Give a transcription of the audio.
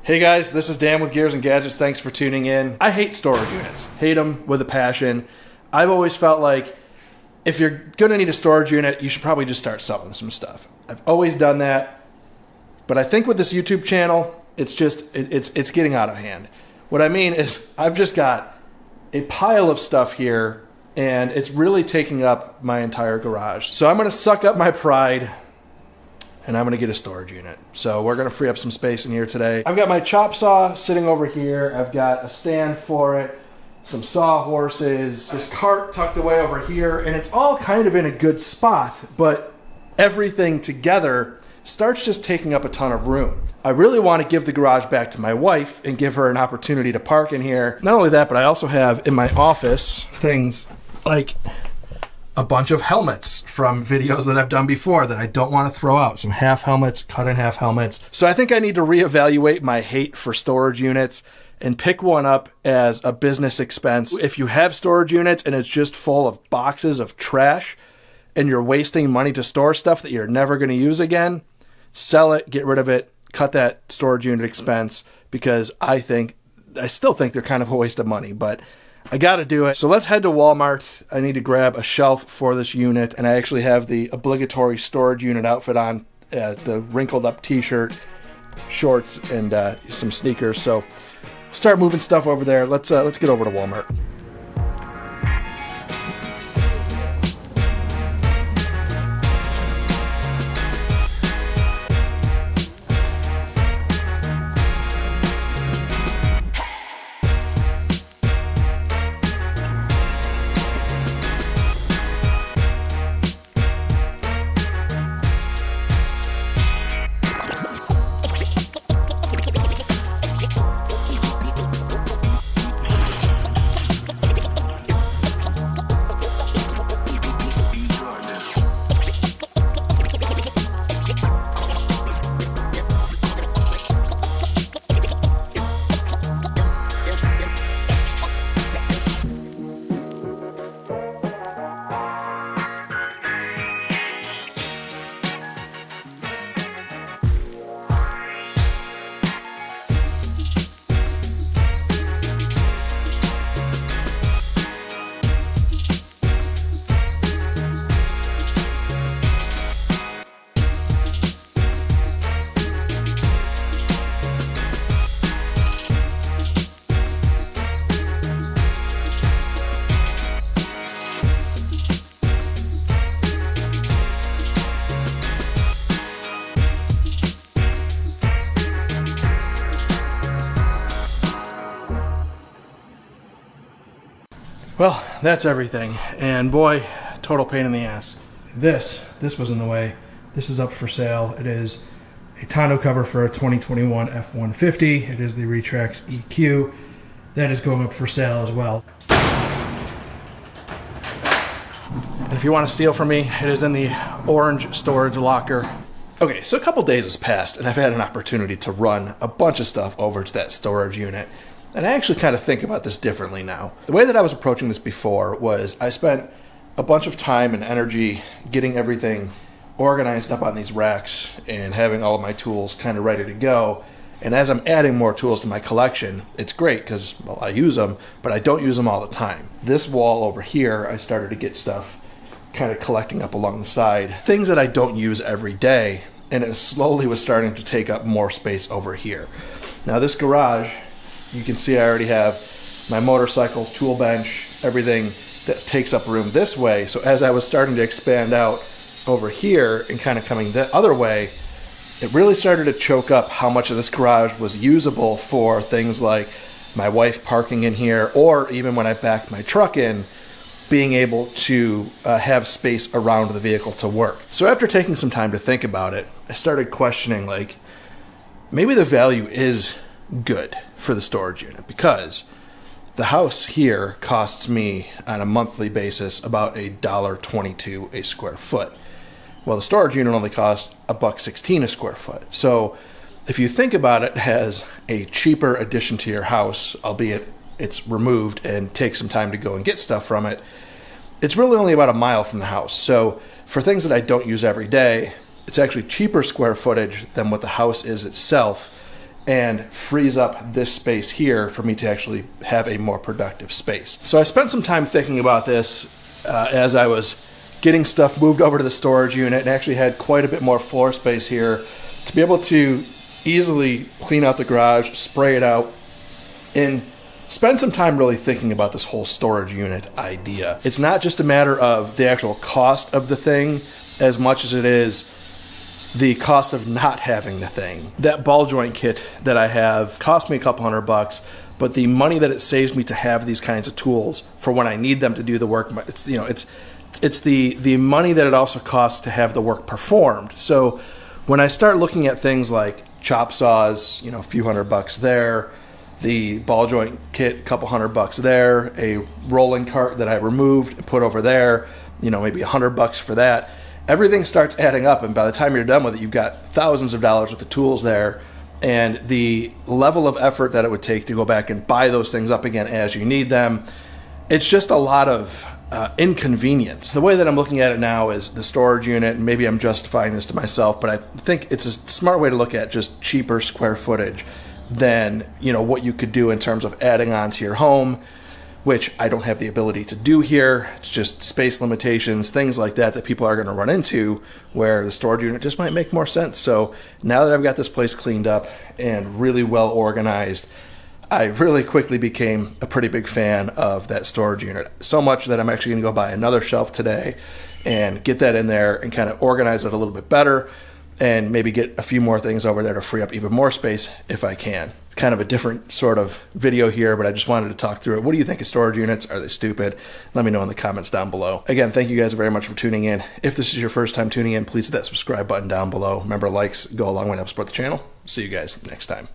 Hey guys, this is Dan with Gears and Gadgets. Thanks for tuning in. I hate storage units. Hate them with a passion. I've always felt like if you're going to need a storage unit, you should probably just start selling some stuff. I've always done that. But I think with this YouTube channel, it's getting out of hand. What I mean is I've just got a pile of stuff here and it's really taking up my entire garage. So I'm going to suck up my pride and I'm going to get a storage unit. So we're going to free up some space in here today. I've got my chop saw sitting over here. I've got a stand for it, some sawhorses, this cart tucked away over here, and it's all kind of in a good spot, but everything together starts just taking up a ton of room. I really want to give the garage back to my wife and give her an opportunity to park in here. Not only that, but I also have in my office things like a bunch of helmets from videos that I've done before that I don't want to throw out. Some half helmets, cut in half helmets. So I think I need to reevaluate my hate for storage units and pick one up as a business expense. If you have storage units and it's just full of boxes of trash and you're wasting money to store stuff that you're never going to use again, sell it, get rid of it, cut that storage unit expense, because I still think they're kind of a waste of money, but I got to do it. So let's head to Walmart. I need to grab a shelf for this unit, and I actually have the obligatory storage unit outfit on, the wrinkled up t-shirt, shorts, and some sneakers. So start moving stuff over there. Let's get over to Walmart. Well, that's everything, and boy, total pain in the ass. This was in the way. This is up for sale. It is a tonneau cover for a 2021 F-150. It is the Retrax EQ. That is going up for sale as well. And if you want to steal from me, it is in the orange storage locker. Okay, so a couple days has passed, and I've had an opportunity to run a bunch of stuff over to that storage unit. And I actually kind of think about this differently now. The way that I was approaching this before was I spent a bunch of time and energy getting everything organized up on these racks and having all of my tools kind of ready to go. And as I'm adding more tools to my collection, it's great because, well, I use them, but I don't use them all the time. This wall over here, I started to get stuff kind of collecting up along the side. Things that I don't use every day, and it slowly was starting to take up more space over here. Now this garage, you can see I already have my motorcycles, tool bench, everything that takes up room this way. So as I was starting to expand out over here and kind of coming the other way, it really started to choke up how much of this garage was usable for things like my wife parking in here, or even when I backed my truck in, being able to have space around the vehicle to work. So after taking some time to think about it, I started questioning, like, maybe the value is good for the storage unit, because the house here costs me on a monthly basis about $1.22 a square foot. Well, the storage unit only costs $1.16 a square foot. So if you think about it as a cheaper addition to your house, albeit it's removed and takes some time to go and get stuff from it, it's really only about a mile from the house. So for things that I don't use every day, it's actually cheaper square footage than what the house is itself. and frees up this space here for me to actually have a more productive space. So I spent some time thinking about this as I was getting stuff moved over to the storage unit, and actually had quite a bit more floor space here to be able to easily clean out the garage, spray it out, and spend some time really thinking about this whole storage unit idea. It's not just a matter of the actual cost of the thing as much as it is the cost of not having the thing. That ball joint kit that I have cost me a couple $100, but the money that it saves me to have these kinds of tools for when I need them to do the work, it's the money that it also costs to have the work performed. So when I start looking at things like chop saws, a few $100 there, the ball joint kit, a couple $100 there, a rolling cart that I removed and put over there, maybe $100 for that. Everything starts adding up, and by the time you're done with it, you've got thousands of dollars worth of tools there, and the level of effort that it would take to go back and buy those things up again as you need them, it's just a lot of inconvenience. The way that I'm looking at it now is the storage unit, and maybe I'm justifying this to myself, but I think it's a smart way to look at just cheaper square footage than what you could do in terms of adding on to your home, which I don't have the ability to do here. It's just space limitations, things like that people are going to run into, where the storage unit just might make more sense. So now that I've got this place cleaned up and really well organized, I really quickly became a pretty big fan of that storage unit. So much that I'm actually going to go buy another shelf today and get that in there and kind of organize it a little bit better, and maybe get a few more things over there to free up even more space if I can. It's kind of a different sort of video here, but I just wanted to talk through it. What do you think of storage units? Are they stupid? Let me know in the comments down below. Again, thank you guys very much for tuning in. If this is your first time tuning in, please hit that subscribe button down below. Remember, likes go a long way to help support the channel. See you guys next time.